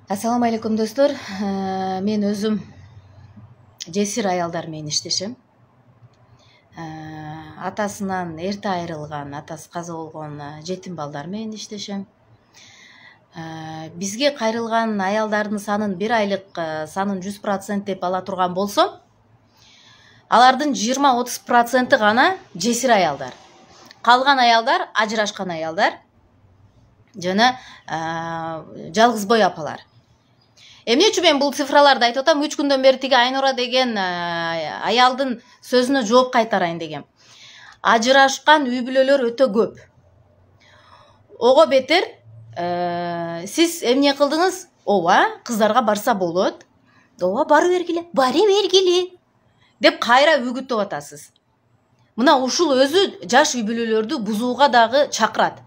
Assalamu алейкум достор. Мен өзüm жесир аялдар менен иштешем. Атасынан эрте айрылган, атасы каза болгон жетим балдар менен иштешем. Бизге кайрылган аялдардын санын 1 айлык санын 100% деп ала турган болсом, алардын 20-30% гана жесир аялдар. Калган аялдар ажырашкан аялдар жана жалгыз бой апалар. Эмне үчүн мен бул цифраларды айтып атам? 3 күндөн бери тиги Айнура деген аялдын сөзүнө жооп кайтарайын дегем. Ажырашкан үй бүлөлөр өтө көп. Ого бетер сиз эмне кылдыңыз? Ооба, кыздарга барса болот. Ооба, бары бергиле деп кайра үгүттөп атасыз. Мына ушул өзү жаш үй бүлөлөрдү бузууга дагы чакырат.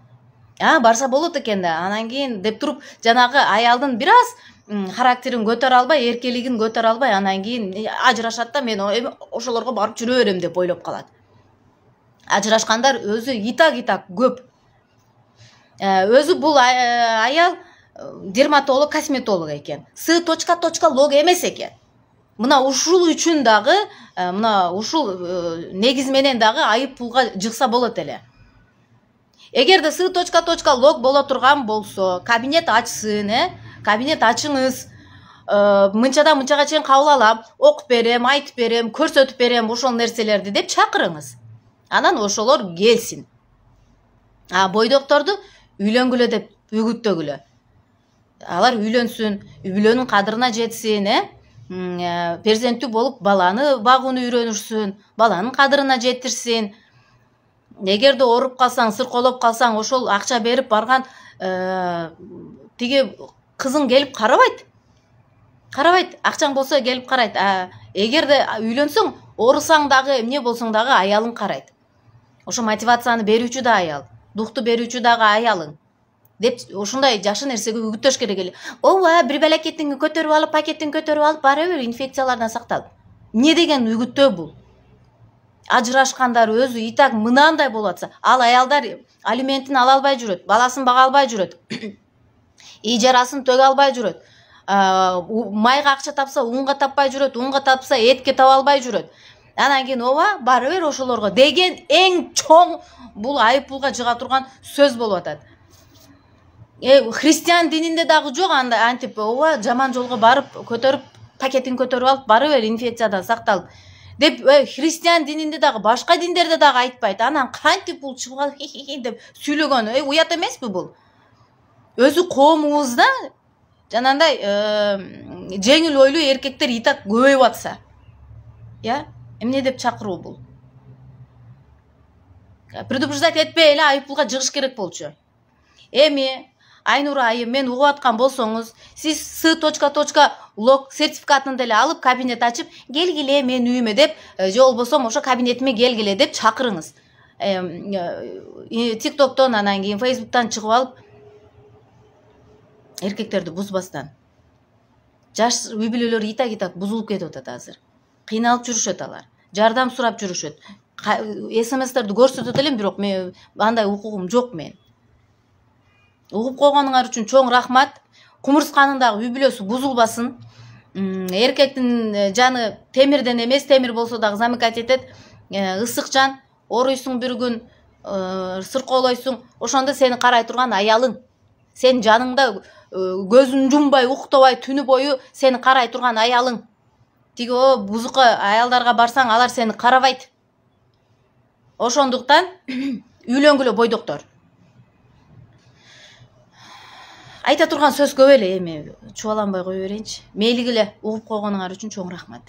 Барса болот экен да, анан кийин деп туруп жанагы аялдын бир аз характерин көтөрө албай, эркелигин көтөрө албай, анан кийин ажырашат да, мен ошолорго барып жүрө берем деп ойлоп калат. Ажырашкандар өзү итак көп. Өзү бул аял дерматолог, косметолог экен. С.лог эмес экен. Мына ушул үчүн дагы, мына ушул негиз менен дагы айып пулга жыкса болот эле. Эгерде С.лог боло турган болсо, кабинет ачсын, кабинет ачыңыз, мынчадан мынчага чейин кабыл алам, окуп берем, айтып берем, көрсөтүп берем ошол нерселерди деп чакырыңыз. Анан ошолор келсин. Бойдокторду үйлөнгүлө деп үгүттөгүлө. Алар үйлөнсүн, үй бүлөнүн кадырына жетсин, перзенттүү болуп баланы багууну үйрөнүрсүн, баланын кадырына жетирсин. Эгерде ооруп калсаң, сыркоолоп калсаң, ошол акча берип барган тиги кызың келип карабайт. Акчаң болсо келип карайт. Эгерде үйлөнсөң, оорусаң дагы, эмне болсоң дагы аялың карайт. Ошо мотивацияны берүүчү да аял, дукту берүүчү дагы аялың. Деп ушундай жакшы нерсеге үгүттөш керек эле. Ооба, бир балакеттин көтөрүп алып, пакеттин көтөрүп алып, бара бер инфекциялардан сакталып. Эмне деген үгүттөө бул? Ажырашкандар өзү итак мынандай болуп атса, ал аялдар алиментин ала албай жүрөт, баласын бага албай жүрөт, ижарасын төгө албай жүрөт, майга акча тапса унга таппай жүрөт, унга тапса этке таба албай жүрөт. Анан кийин ооба, бара бер ошолорго деген эң чоң бул айып пулга жыга турган сөз болуп атат. Христиан дининде дагы жок антип, ооба, жаман жолго барып, көтөрүп, пакетин көтөрүп алып, бара бер инфекциядан сакталып деп христиан дининде дагы, башка диндерде дагы айтпайт. Анан кантип бул чыгып алып деп сүйлөгөн, уят эмеспи бул? Өзү коомубузда жанандай жеңил ойлуу эркектер итак көбөйүп атса. Эмне деп чакыруу бул? Предупреждать этпей эле айып пулга жыгыш керек болчу. Эми Айнура айым, мен угуп аткан болсоңуз, сиз С.лог сертификатын деле алып, кабинет ачып, келгиле мен үйүмө деп, же болбосо ошо кабинетиме келгиле деп чакырыңыз. ТикТоктон, анан кийин Фейсбуктан чыгып алып, эркектерди бузбастан. Жаш үй бүлөлөр итак бузулуп кетип атат азыр. Кыйналып жүрүшөт алар. Жардам сурап жүрүшөт. СМСтерди көрсөтөт элем, бирок мен андай укугум жок мен. Угуп койгонуңар үчүн чоң рахмат. Кумурсканындагы үй бүлөсү бузулбасын. Эркектин жаны темирден эмес, темир болсо дагы замыкать этет. Ысык жан, ооруйсуң бир күн, сыркоолойсуң, ошондо сени карай турган аялың. Сен жаныңда көзүн жумбай, уктабай, түнү бою сени карай турган аялың. Тиги бузука аялдарга барсаң, алар сени карабайт. Ошондуктан үйлөнгүлө бойдоктор. Айта турган сөз көп эле, эми чубаланбай кое берейинчи. Мейлигиле угуп койгонуңар үчүн чоң рахмат.